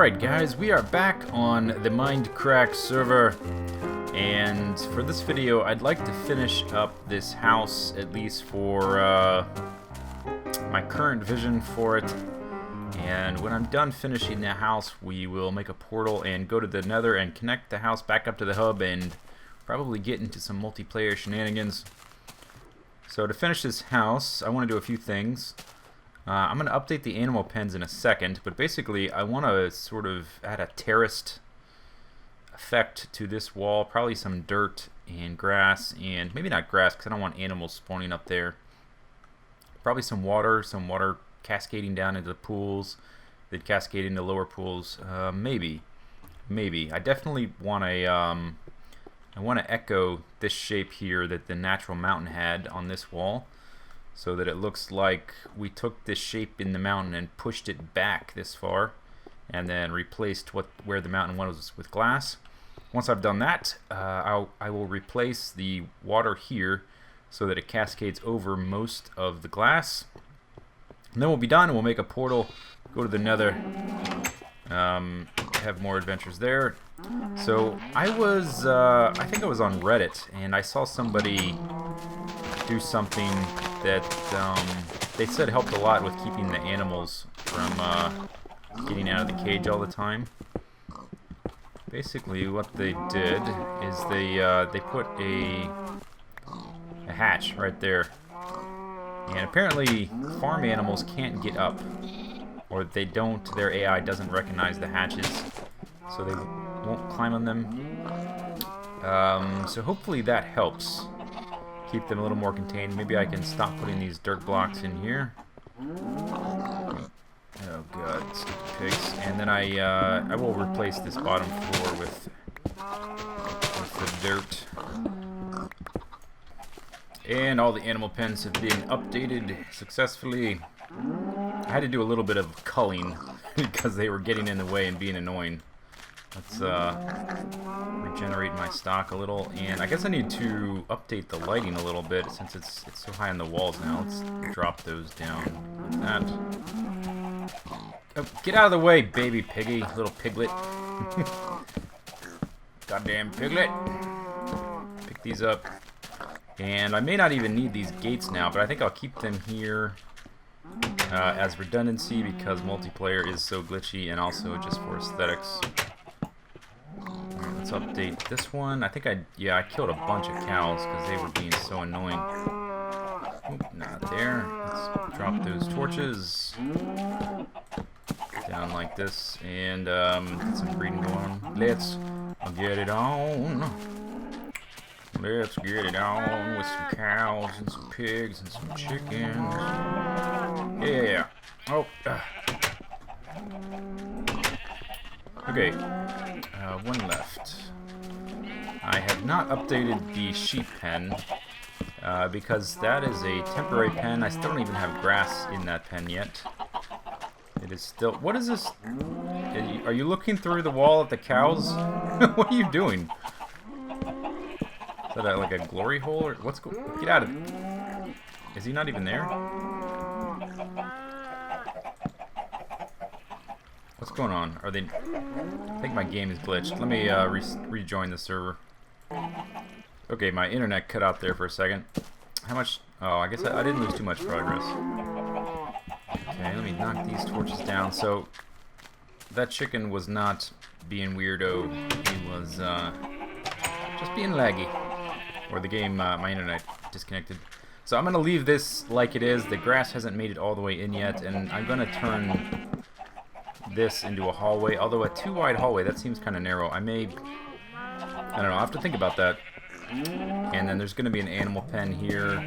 Alright guys, we are back on the Mindcrack server, and for this video I'd like to finish up this house, at least for my current vision for it. And when I'm done finishing the house, we will make a portal and go to the nether and connect the house back up to the hub and probably get into some multiplayer shenanigans. So to finish this house, I want to do a few things. I'm going to update the animal pens in a second, but basically I want to sort of add a terraced effect to this wall, probably some dirt and grass, and maybe not grass because I don't want animals spawning up there. Probably some water cascading down into the pools, that cascade into lower pools. Maybe. I definitely want to I want to echo this shape here that the natural mountain had on this wall, so that it looks like we took this shape in the mountain and pushed it back this far and then replaced where the mountain was with glass. Once I've done that, I will replace the water here so that it cascades over most of the glass. And then we'll be done and we'll make a portal, go to the nether, have more adventures there. So I think I was on Reddit and I saw somebody do something that they said helped a lot with keeping the animals from getting out of the cage all the time. Basically what they did is they put a hatch right there, and apparently farm animals can't get up, or their AI doesn't recognize the hatches, so they won't climb on them. So hopefully that helps keep them a little more contained. Maybe I can stop putting these dirt blocks in here. Oh god, stupid pigs. And then I will replace this bottom floor with the dirt. And all the animal pens have been updated successfully. I had to do a little bit of culling because they were getting in the way and being annoying. Let's regenerate my stock a little, and I guess I need to update the lighting a little bit since it's so high on the walls now. Let's drop those down like that. Oh, get out of the way, baby piggy, little piglet. Goddamn piglet. Pick these up. And I may not even need these gates now, but I think I'll keep them here as redundancy because multiplayer is so glitchy, and also just for aesthetics. Let's update this one. I think I killed a bunch of cows because they were being so annoying. Oop, not there. Let's drop those torches down like this and get some breeding going on. Let's get it on. Let's get it on with some cows and some pigs and some chickens. Yeah. Oh. Okay. One left. I have not updated the sheep pen because that is a temporary pen. I still don't even have grass in that pen yet. It is still... What is this? Are you looking through the wall at the cows? What are you doing? Is that like a glory hole or what's going? Get out of it! Is he not even there? What's going on? Are they? I think my game is glitched. Let me rejoin the server. Okay, my internet cut out there for a second. How much? Oh, I guess I didn't lose too much progress. Okay, let me knock these torches down. So that chicken was not being weirdo. He was just being laggy. Or the game, my internet disconnected. So I'm going to leave this like it is. The grass hasn't made it all the way in yet, and I'm going to turn this into a hallway. Although a too wide hallway, that seems kind of narrow. I don't know, I'll have to think about that. And then there's going to be an animal pen here,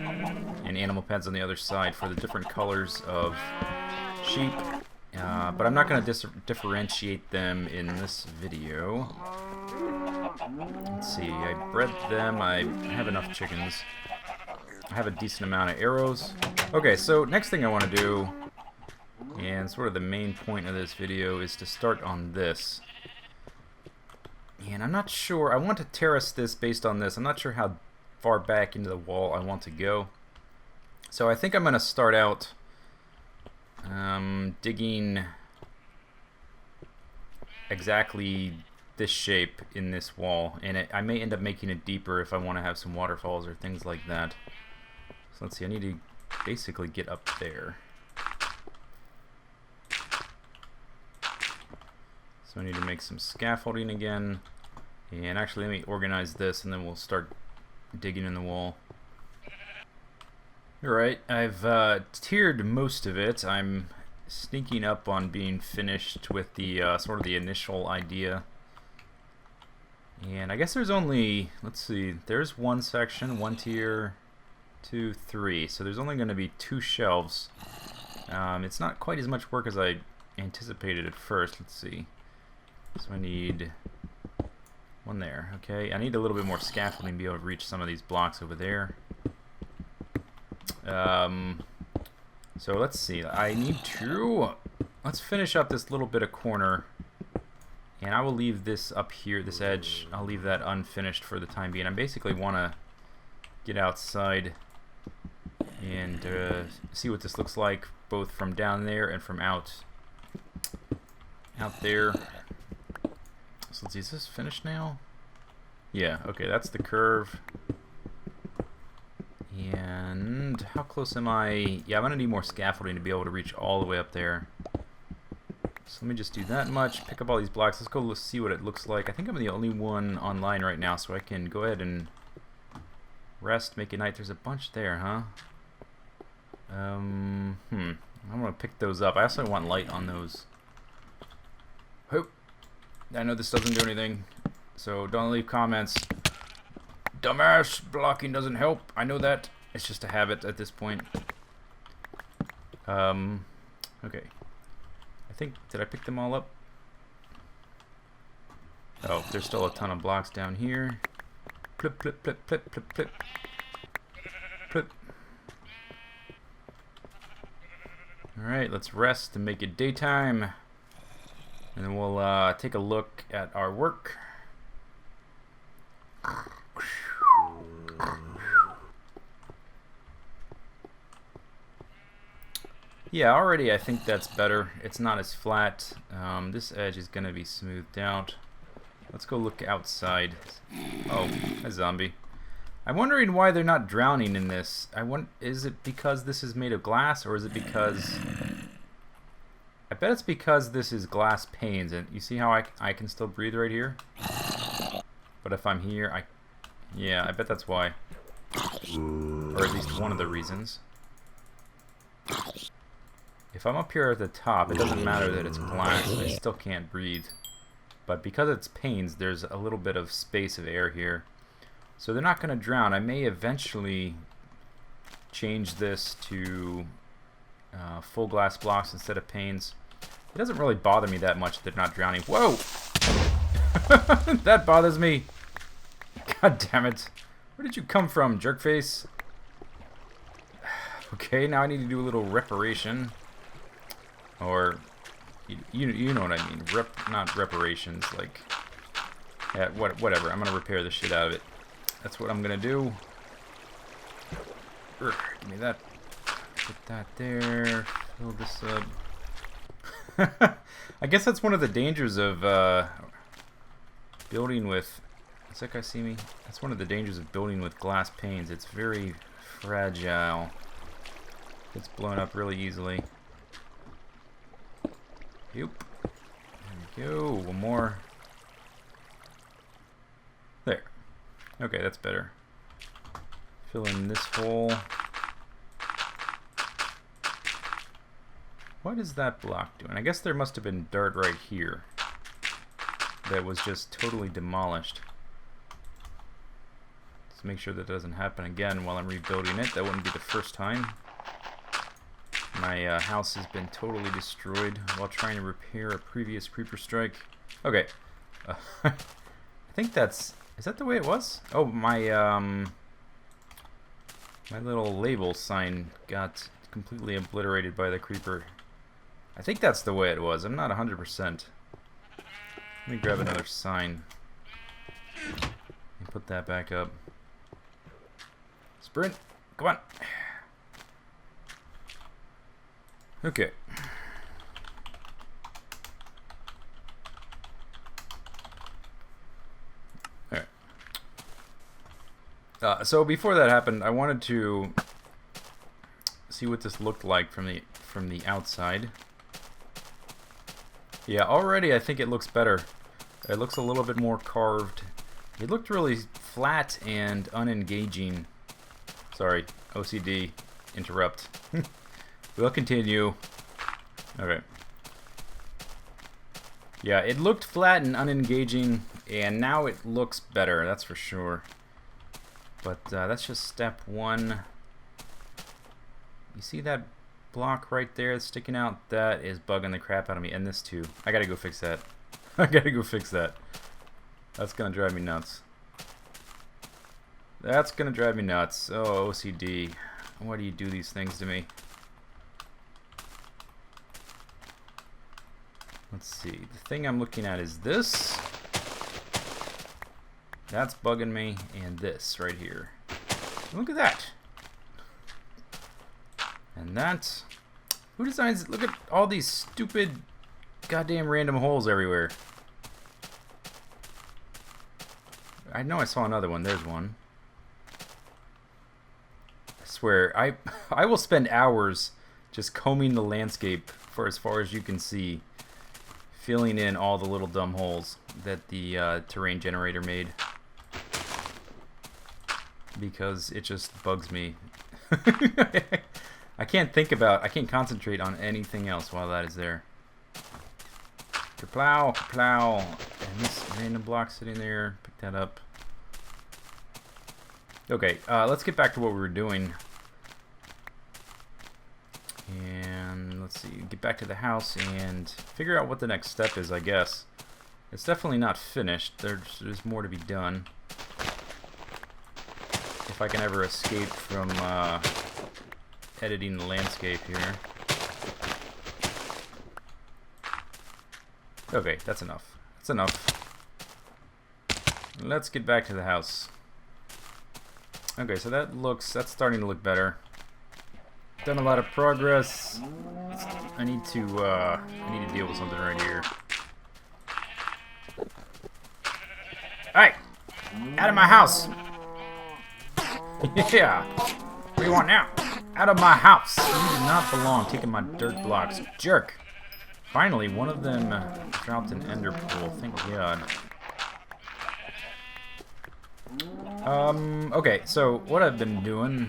and animal pens on the other side for the different colors of sheep. But I'm not going to differentiate them in this video. Let's see, I bred them, I have enough chickens. I have a decent amount of arrows. Okay, so next thing I want to do, and sort of the main point of this video, is to start on this. And I'm not sure, I want to terrace this based on this. I'm not sure how far back into the wall I want to go. So I think I'm going to start out digging exactly this shape in this wall, and I may end up making it deeper if I want to have some waterfalls or things like that. So let's see, I need to basically get up there. So I need to make some scaffolding again. And actually, let me organize this, and then we'll start digging in the wall. Alright, I've tiered most of it. I'm sneaking up on being finished with the sort of the initial idea. And I guess there's only, let's see, there's one section, one tier, 2, 3. So there's only going to be 2 shelves. It's not quite as much work as I anticipated at first. Let's see. So I need one there. Okay, I need a little bit more scaffolding to be able to reach some of these blocks over there. So let's see. I need to... Let's finish up this little bit of corner. And I will leave this up here, this edge. I'll leave that unfinished for the time being. I basically want to get outside and see what this looks like, both from down there and from out there. So let's see, is this finished now? Yeah, okay, that's the curve. And how close am I? Yeah, I'm gonna need more scaffolding to be able to reach all the way up there. So let me just do that much, pick up all these blocks. Let's go see what it looks like. I think I'm the only one online right now, so I can go ahead and rest, make it night. There's a bunch there, huh? I'm gonna pick those up. I also want light on those. Hope. I know this doesn't do anything, so don't leave comments. Dumbass, blocking doesn't help. I know that. It's just a habit at this point. Okay. I think, did I pick them all up? Oh, there's still a ton of blocks down here. Plip, plip, plip, plip, plip, plip. Plip. Alright, let's rest and make it daytime. And then we'll take a look at our work. Yeah, already I think that's better. It's not as flat. This edge is going to be smoothed out. Let's go look outside. Oh, a zombie. I'm wondering why they're not drowning in this. Is it because this is made of glass, or is it because... I bet it's because this is glass panes, and you see how I can still breathe right here? But if I'm here, yeah, I bet that's why. Or at least one of the reasons. If I'm up here at the top, it doesn't matter that it's glass, I still can't breathe. But because it's panes, there's a little bit of space of air here. So they're not going to drown. I may eventually change this to full glass blocks instead of panes. It doesn't really bother me that much that they're not drowning. Whoa! That bothers me. God damn it. Where did you come from, jerkface? Okay, now I need to do a little reparation. Or, you know what I mean. Not reparations, like... Yeah, whatever. I'm going to repair the shit out of it. That's what I'm going to do. Urgh, give me that. Put that there. Fill this up. I guess that's one of the dangers of building with... Does that guy see me? That's one of the dangers of building with glass panes. It's very fragile. It's blown up really easily. Yep. There we go. One more. There. Okay, that's better. Fill in this hole. What is that block doing? I guess there must have been dirt right here that was just totally demolished. Let's make sure that doesn't happen again while I'm rebuilding it. That wouldn't be the first time. My house has been totally destroyed while trying to repair a previous creeper strike. Okay. I think that's... Is that the way it was? Oh, my my little label sign got completely obliterated by the creeper. I think that's the way it was. I'm not 100%. Let me grab another sign and put that back up. Sprint! Come on! Okay. So before that happened, I wanted to see what this looked like from the outside. Yeah, already I think it looks better. It looks a little bit more carved. It looked really flat and unengaging. Sorry, OCD, interrupt. We'll continue. Okay. Yeah, it looked flat and unengaging, and now it looks better, that's for sure. But that's just step one. You see that block right there that's sticking out? That is bugging the crap out of me, and this too. I gotta go fix that. I gotta go fix that. That's gonna drive me nuts. That's gonna drive me nuts. Oh, OCD. Why do you do these things to me? Let's see. The thing I'm looking at is this. That's bugging me, and this right here. Look at that. And that. Who designs? Look at all these stupid, goddamn random holes everywhere. I know I saw another one. There's one. I swear, I will spend hours just combing the landscape for as far as you can see, filling in all the little dumb holes that the terrain generator made. Because it just bugs me. I can't concentrate on anything else while that is there. Kaplow, kaplow. And this random block sitting there, pick that up. Okay, let's get back to what we were doing. And let's see, get back to the house and figure out what the next step is, I guess. It's definitely not finished. There's more to be done. If I can ever escape from editing the landscape here. Okay, that's enough. That's enough. Let's get back to the house. Okay, so that's starting to look better. Done a lot of progress. I need to deal with something right here. Hey! Out of my house! Yeah! What do you want now? Out of my house! You do not belong taking my dirt blocks. Jerk! Finally, one of them dropped an ender pool. Thank God. Okay, so what I've been doing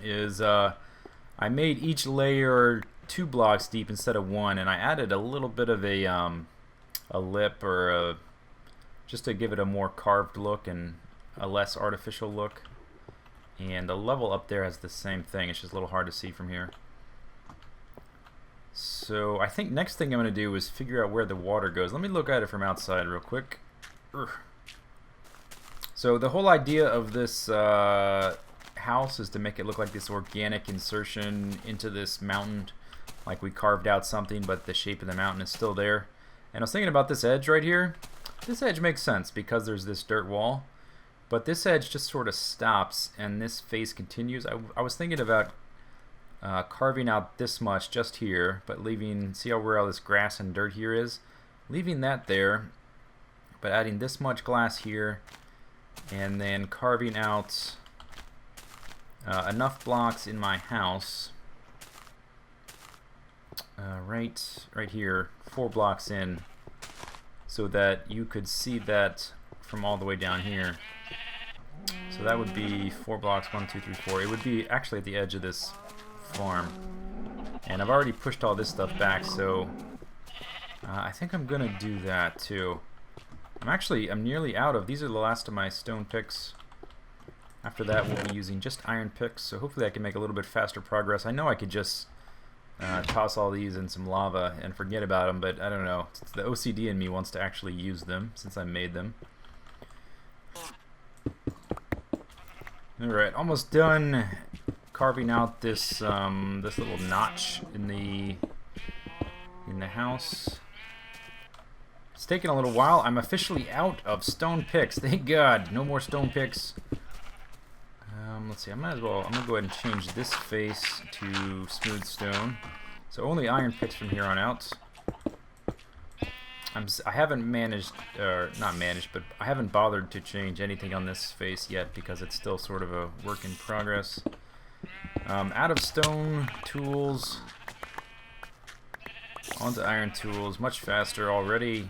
is I made each layer 2 blocks deep instead of 1, and I added a little bit of a lip or just to give it a more carved look and a less artificial look. And the level up there has the same thing. It's just a little hard to see from here. So I think next thing I'm going to do is figure out where the water goes. Let me look at it from outside real quick. Urgh. So the whole idea of this house is to make it look like this organic insertion into this mountain. Like we carved out something, but the shape of the mountain is still there. And I was thinking about this edge right here. This edge makes sense because there's this dirt wall. But this edge just sort of stops and this face continues. I was thinking about carving out this much just here, but leaving, see how where all this grass and dirt here is? Leaving that there, but adding this much glass here, and then carving out enough blocks in my house, right here, 4 blocks in, so that you could see that from all the way down here. So that would be 4 blocks, 1, 2, 3, 4. It would be actually at the edge of this farm. And I've already pushed all this stuff back, so I think I'm gonna do that too. I'm nearly out of, these are the last of my stone picks. After that we'll be using just iron picks, so hopefully I can make a little bit faster progress. I know I could just toss all these in some lava and forget about them, but I don't know. The OCD in me wants to actually use them since I made them. Alright, almost done carving out this this little notch in the house. It's taken a little while. I'm officially out of stone picks. Thank God. No more stone picks. Let's see. I'm gonna go ahead and change this face to smooth stone. So only iron picks from here on out. I haven't managed, or not managed, but I haven't bothered to change anything on this face yet because it's still sort of a work in progress. Out of stone tools, onto iron tools, much faster already.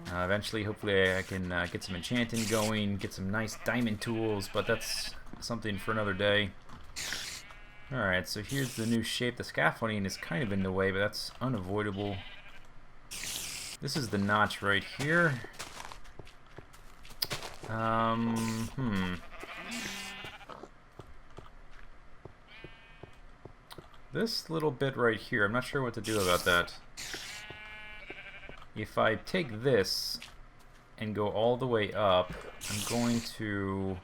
Eventually, hopefully, I can get some enchanting going, get some nice diamond tools, but that's something for another day. Alright, so here's the new shape. The scaffolding is kind of in the way, but that's unavoidable. This is the notch right here. This little bit right here, I'm not sure what to do about that. If I take this and go all the way up, I'm going to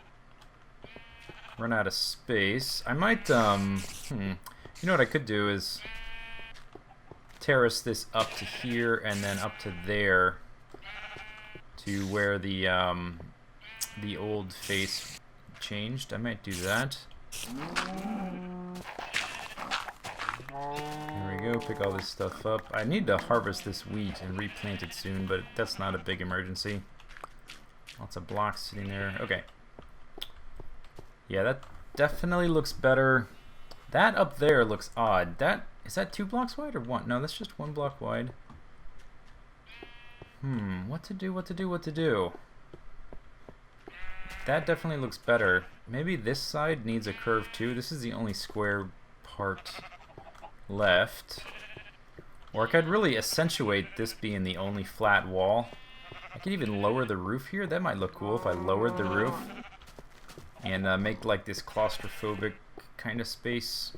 run out of space. I might, you know what I could do is terrace this up to here and then up to there to where the old face changed. I might do that. There we go, pick all this stuff up. I need to harvest this wheat and replant it soon, but that's not a big emergency. Lots of blocks sitting there. Okay. Yeah, that definitely looks better. That up there looks odd. Is that 2 blocks wide or 1? No, that's just 1 block wide. What to do? That definitely looks better. Maybe this side needs a curve too. This is the only square part left. Or I could really accentuate this being the only flat wall. I could even lower the roof here. That might look cool if I lowered the roof and make like this claustrophobic kind of space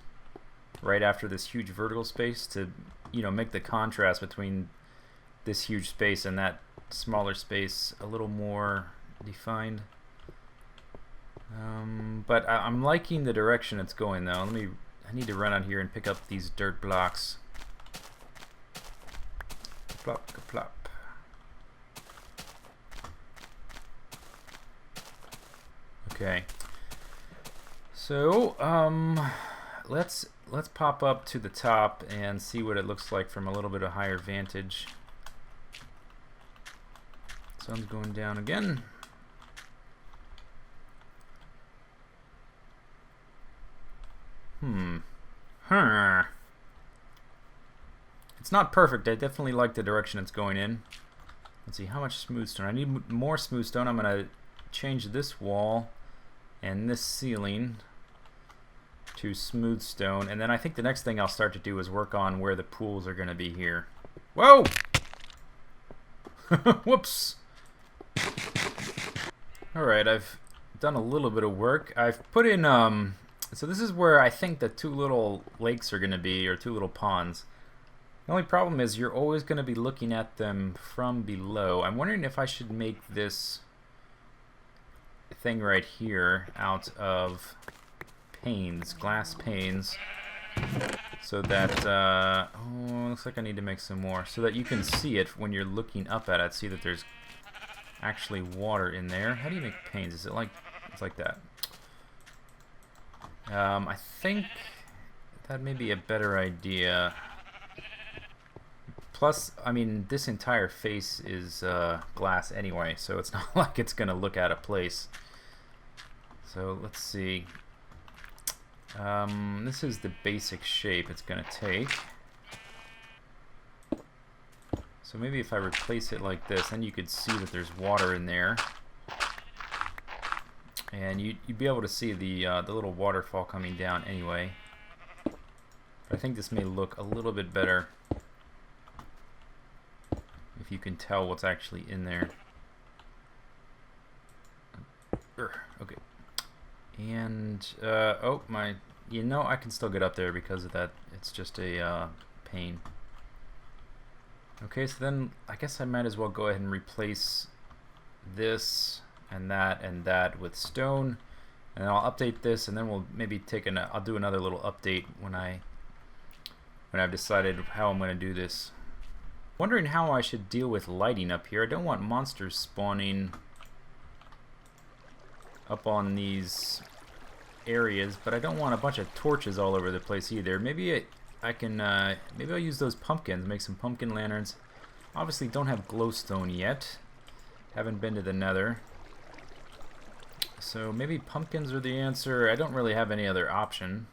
right after this huge vertical space to, you know, make the contrast between this huge space and that smaller space a little more defined. But I'm liking the direction it's going though. I need to run out here and pick up these dirt blocks. Plop, plop. Okay. So, let's pop up to the top and see what it looks like from a little bit of higher vantage. Sun's going down again. It's not perfect. I definitely like the direction it's going in. Let's see, how much smooth stone? I need more smooth stone. I'm going to change this wall and this ceiling to smooth stone. And then I think the next thing I'll start to do is work on where the pools are going to be here. Whoa! Whoops! Alright, I've done a little bit of work. I've put in, so this is where I think the 2 little lakes are going to be, or 2 little ponds. The only problem is you're always going to be looking at them from below. I'm wondering if I should make this thing right here out of panes, glass panes, so that, oh, looks like I need to make some more, so that you can see it when you're looking up at it, see that there's actually water in there. How do you make panes? Is it like, it's like that? I think that may be a better idea. Plus, I mean, this entire face is glass anyway, so it's not like it's going to look out of place. So let's see. This is the basic shape it's going to take. So maybe if I replace it like this, then you could see that there's water in there. And you'd be able to see the little waterfall coming down anyway. But I think this may look a little bit better if you can tell what's actually in there. Okay. And, oh, you know, I can still get up there because of that. It's just a pane. Okay, so then I guess I might as well go ahead and replace this and that with stone, and I'll update this, and then we'll maybe I'll do another little update when I've decided how I'm going to do this. Wondering how I should deal with lighting up here. I don't want monsters spawning up on these areas, but I don't want a bunch of torches all over the place either. Maybe maybe I'll use those pumpkins, make some pumpkin lanterns. Obviously don't have glowstone yet. Haven't been to the nether. So maybe pumpkins are the answer. I don't really have any other option.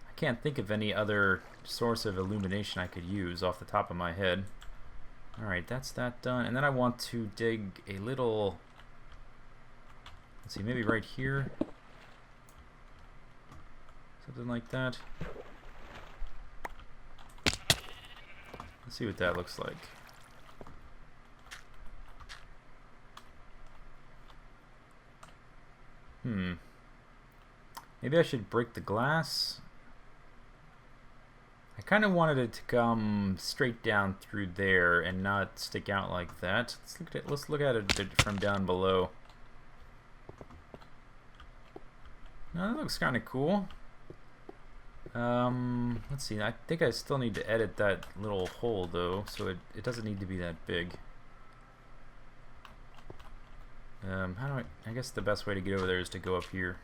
I can't think of any other source of illumination I could use off the top of my head. Alright, that's that done. And then I want to dig a little... Let's see, maybe right here. Something like that. Let's see what that looks like. Maybe I should break the glass. I kind of wanted it to come straight down through there and not stick out like that. Let's look at it from down below. No, that looks kind of cool. Let's see. I think I still need to edit that little hole though, so it doesn't need to be that big. How do I guess the best way to get over there is to go up here.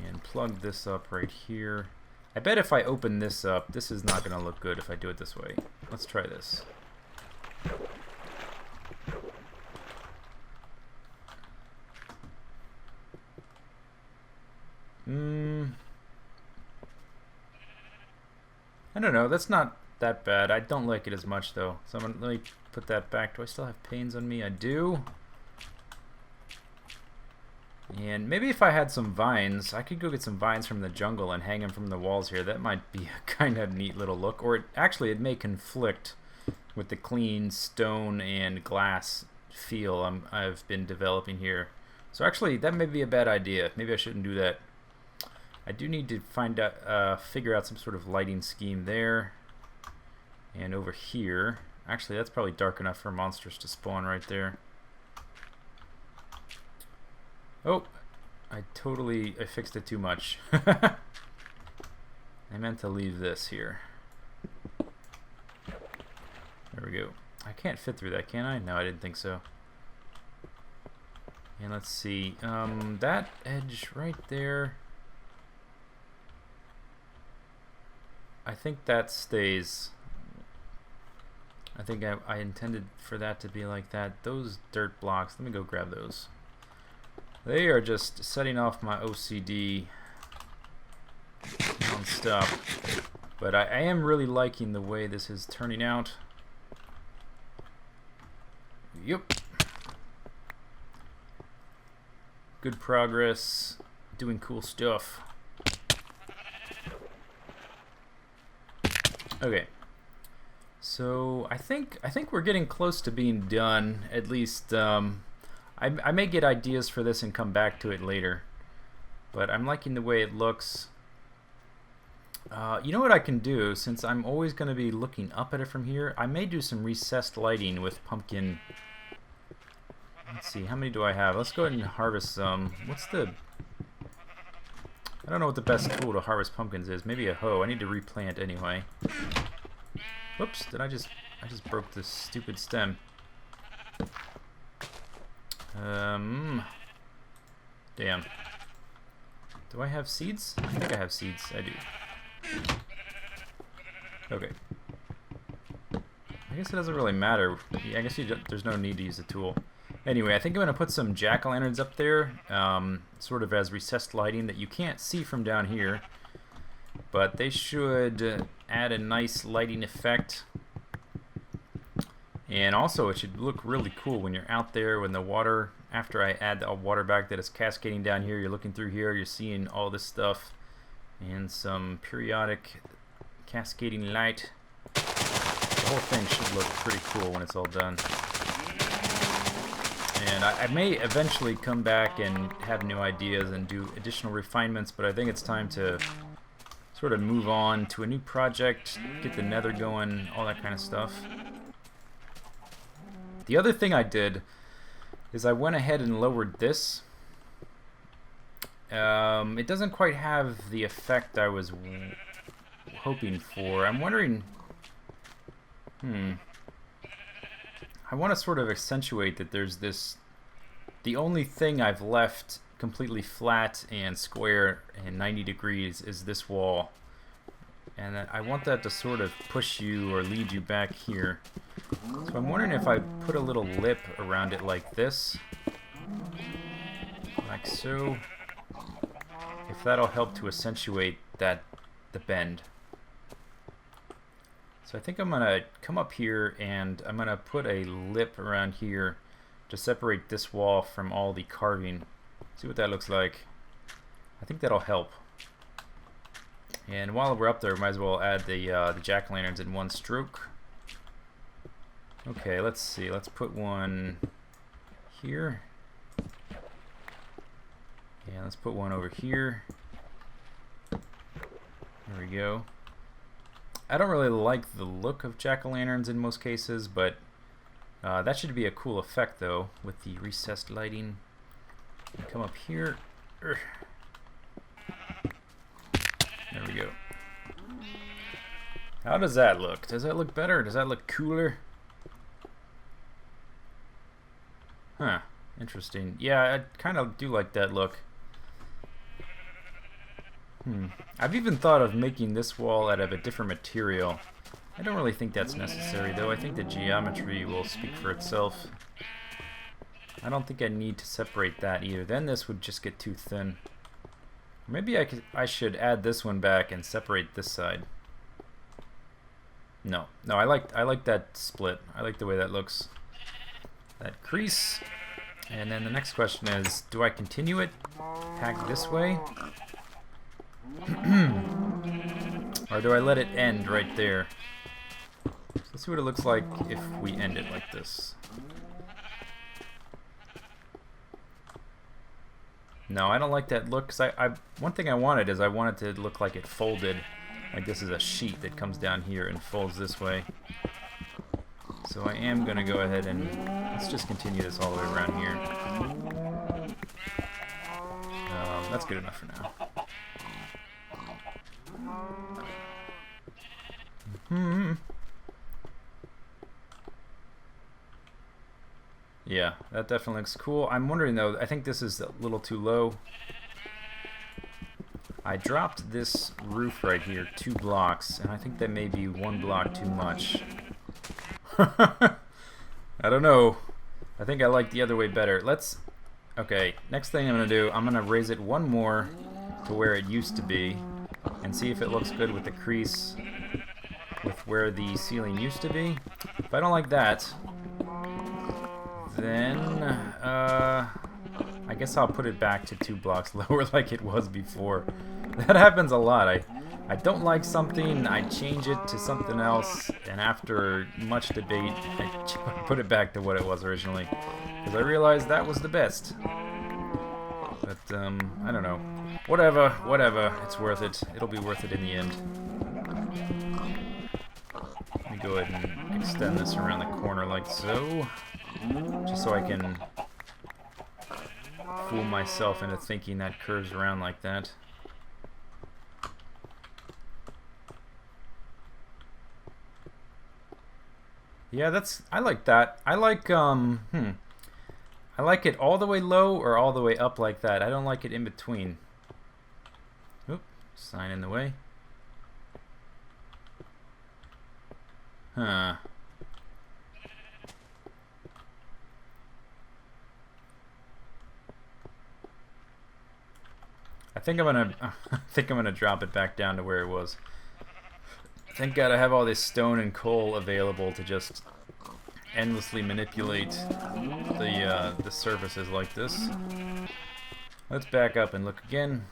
And plug this up right here. I bet if I open this up, this is not going to look good if I do it this way. Let's try this. I don't know, that's not that bad. I don't like it as much though. So let me put that back. Do I still have panes on me? I do. And maybe if I had some vines, I could go get some vines from the jungle and hang them from the walls here. That might be a kind of neat little look. Or it may conflict with the clean stone and glass feel I've been developing here. So actually, that may be a bad idea. Maybe I shouldn't do that. I do need to figure out some sort of lighting scheme there. And over here, actually that's probably dark enough for monsters to spawn right there. Oh, I fixed it too much. I meant to leave this here. There we go. I can't fit through that, can I? No, I didn't think so. And let's see, that edge right there, I think that stays. I think I intended for that to be like that. Those dirt blocks, let me go grab those. They are just setting off my OCD non-stop. But I am really liking the way this is turning out. Yep. Good progress. Doing cool stuff. Okay. So I think we're getting close to being done. At least I may get ideas for this and come back to it later. But I'm liking the way it looks. You know what I can do, since I'm always going to be looking up at it from here, I may do some recessed lighting with pumpkin. Let's see, how many do I have? Let's go ahead and harvest some. I don't know what the best tool to harvest pumpkins is. Maybe a hoe. I need to replant anyway. Whoops, I just broke this stupid stem. Damn. Do I have seeds? I think I have seeds. I do. Okay. I guess it doesn't really matter. I guess there's no need to use the tool. Anyway, I think I'm going to put some jack-o'-lanterns up there, sort of as recessed lighting that you can't see from down here. But they should add a nice lighting effect. And also, it should look really cool when you're out there when the water, after I add the water back that is cascading down here, you're looking through here, you're seeing all this stuff. And some periodic cascading light. The whole thing should look pretty cool when it's all done. And I may eventually come back and have new ideas and do additional refinements, but I think it's time to sort of move on to a new project, get the nether going, all that kind of stuff. The other thing I did is I went ahead and lowered this. It doesn't quite have the effect I was hoping for. I'm wondering... I want to sort of accentuate that there's this... The only thing I've left completely flat and square and 90 degrees is this wall. And I want that to sort of push you or lead you back here. So I'm wondering if I put a little lip around it like this. Like so. If that'll help to accentuate the bend. So I think I'm going to come up here and I'm going to put a lip around here to separate this wall from all the carving. See what that looks like. I think that'll help. And while we're up there, we might as well add the jack-o'-lanterns in one stroke. Okay, let's see. Let's put one here. Yeah, let's put one over here. There we go. I don't really like the look of jack-o'-lanterns in most cases, but that should be a cool effect, though, with the recessed lighting. Come up here. There we go. How does that look? Does that look better? Does that look cooler? Huh. Interesting. Yeah, I kind of do like that look. I've even thought of making this wall out of a different material. I don't really think that's necessary, though. I think the geometry will speak for itself. I don't think I need to separate that either. Then this would just get too thin. Maybe I should add this one back and separate this side. No, I like that split. I like the way that looks. That crease. And then the next question is, do I continue it? Pack this way? Or do I let it end right there? So let's see what it looks like if we end it like this. No, I don't like that look, because one thing I wanted is I wanted to look like it folded, like this is a sheet that comes down here and folds this way. So I am going to go ahead and let's just continue this all the way around here. That's good enough for now. Yeah, that definitely looks cool. I'm wondering though, I think this is a little too low. I dropped this roof right here 2 blocks, and I think that may be 1 block too much. I don't know. I think I like the other way better. Okay, next thing I'm going to do, I'm going to raise it 1 more to where it used to be, and see if it looks good with the crease with where the ceiling used to be. If I don't like that, then I guess I'll put it back to 2 blocks lower like it was before. That happens a lot. I don't like something, I change it to something else, and after much debate, I put it back to what it was originally, because I realized that was the best. But I don't know. Whatever. It's worth it. It'll be worth it in the end. Let me go ahead and extend this around the corner like so, just so I can fool myself into thinking that curves around like that. Yeah, I like that. I like I like it all the way low or all the way up like that. I don't like it in between. Oop, sign in the way. Huh. I think I'm gonna drop it back down to where it was. Thank God I have all this stone and coal available to just endlessly manipulate the surfaces like this. Let's back up and look again.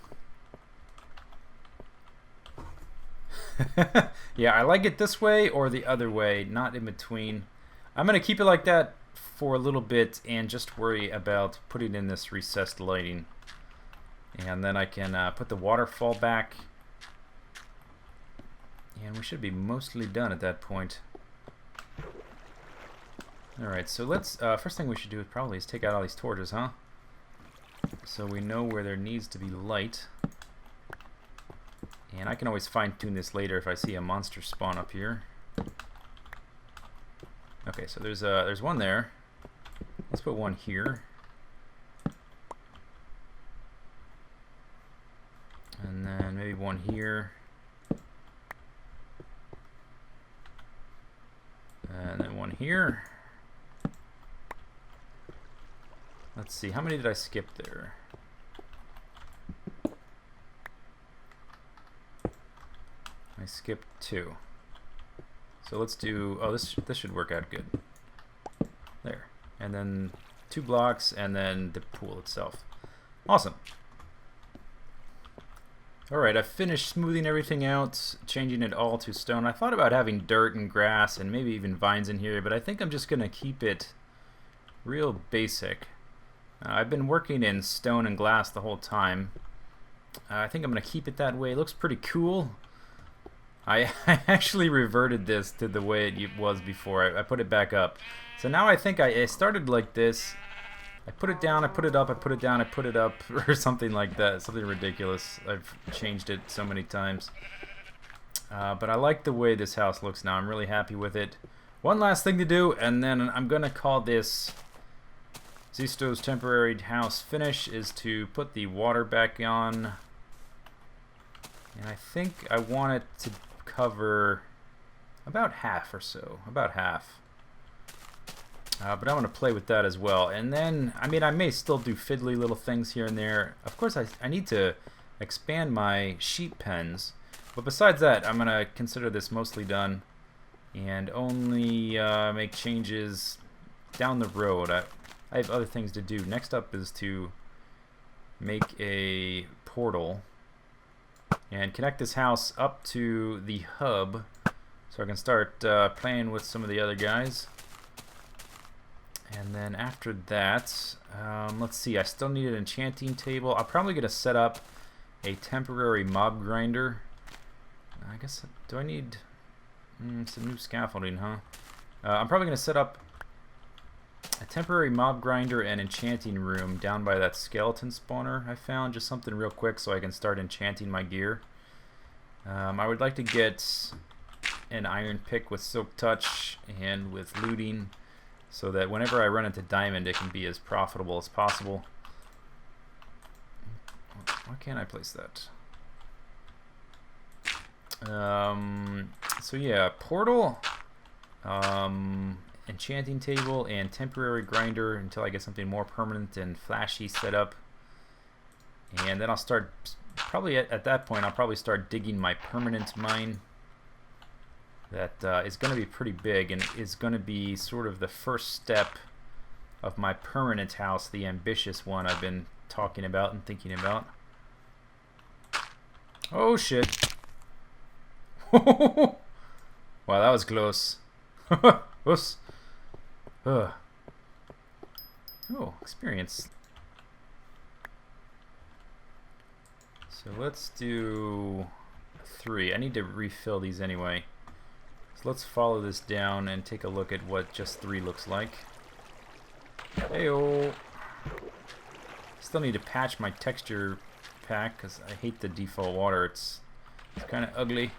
Yeah, I like it this way or the other way, not in between. I'm gonna keep it like that for a little bit and just worry about putting in this recessed lighting. And then I can put the waterfall back. And we should be mostly done at that point. Alright, so let's, first thing we should do probably is take out all these torches, huh? So we know where there needs to be light. And I can always fine-tune this later if I see a monster spawn up here. Okay, so there's one there. Let's put one here. And then maybe one here. And then one here. Let's see, how many did I skip there? I skipped 2. So let's do, oh, this should work out good. There. And then 2 blocks, and then the pool itself. Awesome. Alright, I've finished smoothing everything out, changing it all to stone. I thought about having dirt and grass and maybe even vines in here, but I think I'm just going to keep it real basic. I've been working in stone and glass the whole time. I think I'm going to keep it that way. It looks pretty cool. I actually reverted this to the way it was before. I put it back up. So now I think I started like this. I put it down, I put it up, I put it down, I put it up, or something like that. Something ridiculous. I've changed it so many times. But I like the way this house looks now. I'm really happy with it. One last thing to do, and then I'm going to call this Zistau's temporary house finish, is to put the water back on. And I think I want it to cover about half or so. About half. But I'm going to play with that as well. And then, I mean, I may still do fiddly little things here and there. Of course, I need to expand my sheep pens. But besides that, I'm going to consider this mostly done. And only make changes down the road. I have other things to do. Next up is to make a portal. And connect this house up to the hub. So I can start playing with some of the other guys. And then after that, let's see, I still need an enchanting table. I'm probably going to set up a temporary mob grinder. I guess, do I need some new scaffolding, huh? I'm probably going to set up a temporary mob grinder and enchanting room down by that skeleton spawner I found. Just something real quick so I can start enchanting my gear. I would like to get an iron pick with silk touch and with looting, so that whenever I run into diamond, it can be as profitable as possible. Why can't I place that? So yeah, portal, enchanting table, and temporary grinder until I get something more permanent and flashy set up. And then I'll start, probably at that point, I'll probably start digging my permanent mine. That is going to be pretty big and is going to be sort of the first step of my permanent house, the ambitious one I've been talking about and thinking about. Oh shit. Wow, that was close. Oops. Oh, experience. So let's do 3. I need to refill these anyway. So let's follow this down and take a look at what just 3 looks like. Heyo! Still need to patch my texture pack because I hate the default water. It's kind of ugly.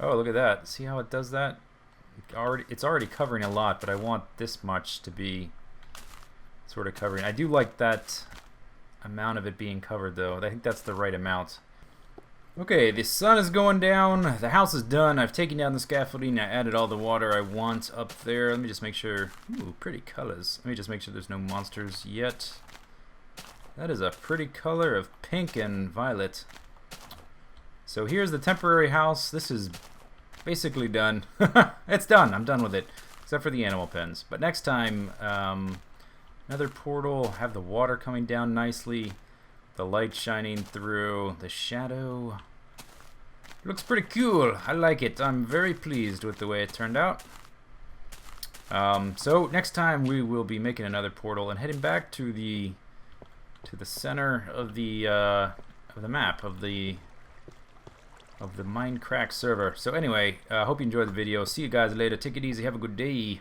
Oh, look at that. See how it does that? It's already covering a lot, but I want this much to be sort of covering. I do like that amount of it being covered, though. I think that's the right amount. Okay, the sun is going down. The house is done. I've taken down the scaffolding. I added all the water I want up there. Let me just make sure. Ooh, pretty colors. Let me just make sure there's no monsters yet. That is a pretty color of pink and violet. So here's the temporary house. This is basically done. It's done. I'm done with it, except for the animal pens. But next time, another portal. Have the water coming down nicely. The light shining through, the shadow. It looks pretty cool. I like it. I'm very pleased with the way it turned out. So next time we will be making another portal and heading back to the center of the map of the Mindcrack server. So anyway, I hope you enjoyed the video. See you guys later. Take it easy. Have a good day.